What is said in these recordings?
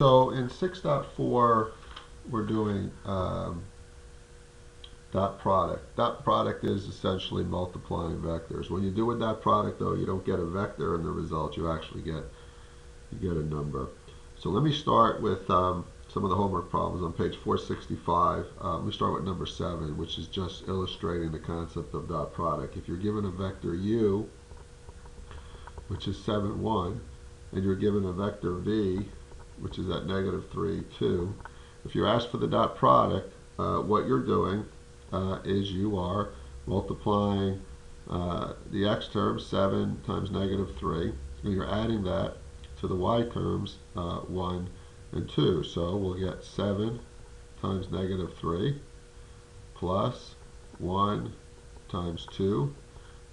So in 6.4, we're doing dot product. Dot product is essentially multiplying vectors. When you do a dot product, though, you don't get a vector in the result. You actually get a number. So let me start with some of the homework problems on page 465. Let me start with number 7, which is just illustrating the concept of dot product. If you're given a vector u, which is 7, 1, and you're given a vector v, which is at negative 3, 2, if you're asked for the dot product, what you're doing is you are multiplying the x terms, 7 times negative 3, and you're adding that to the y terms, 1 and 2. So we'll get 7 times negative 3 plus 1 times 2,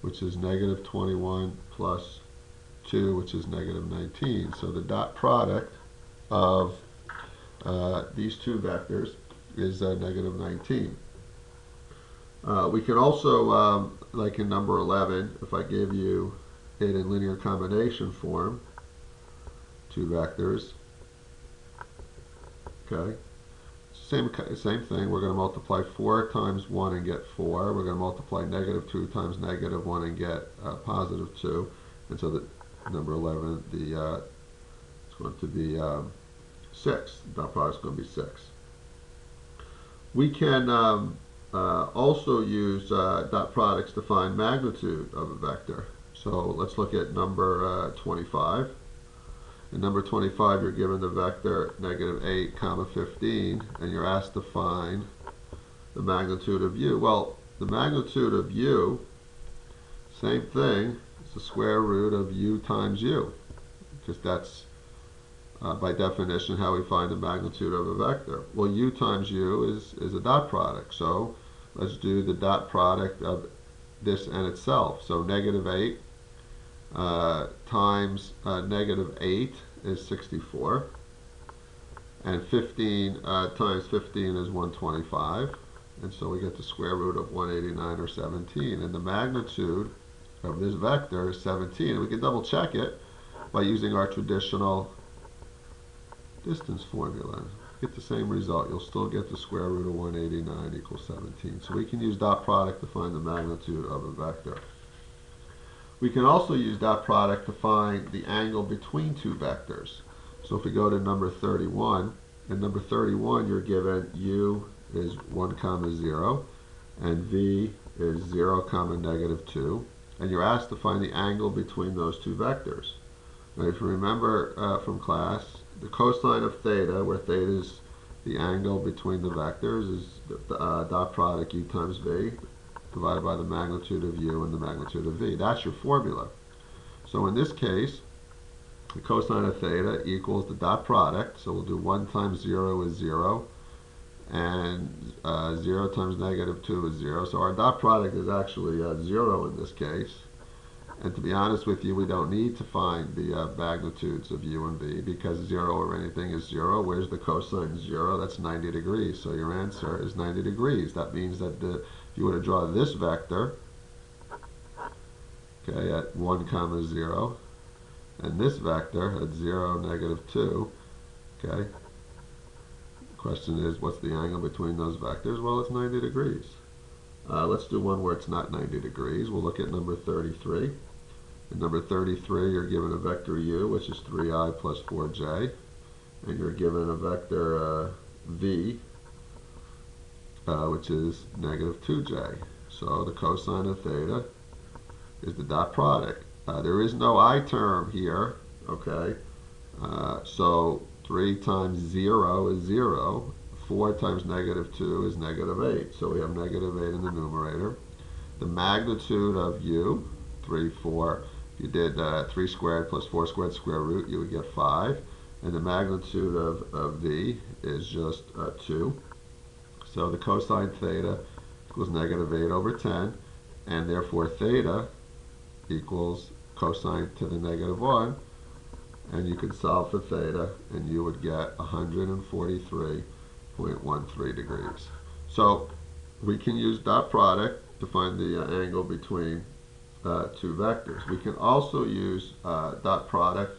which is negative 21, plus 2, which is negative 19. So the dot product of these two vectors is negative 19. We can also, like in number 11, if I give you it in linear combination form, two vectors, okay, same thing. We're going to multiply 4 times 1 and get 4. We're going to multiply negative 2 times negative 1 and get positive 2. And so that number 11, it's going to be 6. The dot product is going to be 6. We can also use dot products to find magnitude of a vector. So let's look at number 25. In number 25, you're given the vector negative 8, comma 15, and you're asked to find the magnitude of u. Well, the magnitude of u, same thing, it's the square root of u times u, because that's by definition how we find the magnitude of a vector. Well, u times u is a dot product, so let's do the dot product of this and itself. So negative 8 times negative 8 is 64, and 15 times 15 is 125, and so we get the square root of 189, or 17, and the magnitude of this vector is 17. And we can double check it by using our traditional distance formula. Get the same result. You'll still get the square root of 189 equals 17. So we can use dot product to find the magnitude of a vector. We can also use dot product to find the angle between two vectors. So if we go to number 31, in number 31 you're given u is 1 comma 0 and v is 0 comma negative 2, and you're asked to find the angle between those two vectors. Now if you remember from class, the cosine of theta, where theta is the angle between the vectors, is dot product u times v divided by the magnitude of u and the magnitude of v. That's your formula. So in this case, the cosine of theta equals the dot product. So we'll do 1 times 0 is 0, and 0 times negative 2 is 0. So our dot product is actually 0 in this case. And to be honest with you, we don't need to find the magnitudes of u and v, because 0 or anything is 0. Where's the cosine 0? That's 90 degrees. So your answer is 90 degrees. That means that if you were to draw this vector, okay, at 1 comma 0, and this vector at 0, negative 2, okay, the question is, what's the angle between those vectors? Well, it's 90 degrees. Let's do one where it's not 90 degrees. We'll look at number 33. In number 33, you're given a vector u, which is 3i plus 4j, and you're given a vector v, which is negative 2j. So the cosine of theta is the dot product. There is no I term here, okay? So 3 times 0 is 0. 4 times negative 2 is negative 8. So we have negative 8 in the numerator. The magnitude of u, 3, 4, if you did 3 squared plus 4 squared square root, you would get 5. And the magnitude of v is just 2. So the cosine theta equals negative 8 over 10, and therefore theta equals cosine to the negative 1, and you could solve for theta, and you would get 143.13 degrees. So we can use dot product to find the angle between two vectors. We can also use dot product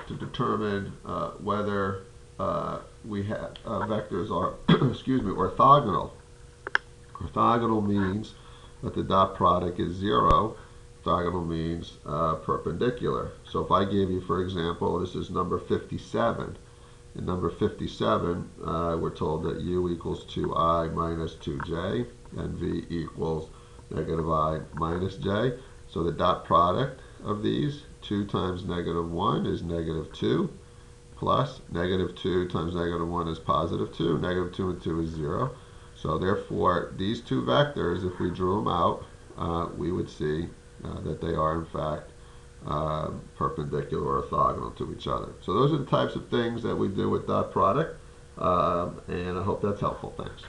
to determine whether we have vectors are, excuse me, orthogonal. Orthogonal means that the dot product is 0. Orthogonal means perpendicular. So if I gave you, for example, this is number 57. In number 57, we're told that u equals 2I minus 2j, and v equals negative I minus j. So the dot product of these, 2 times negative 1 is negative 2, plus negative 2 times negative 1 is positive 2. Negative 2 and 2 is 0. So therefore, these two vectors, if we drew them out, we would see that they are, in fact, perpendicular or orthogonal to each other. So those are the types of things that we do with dot product, and I hope that's helpful. Thanks.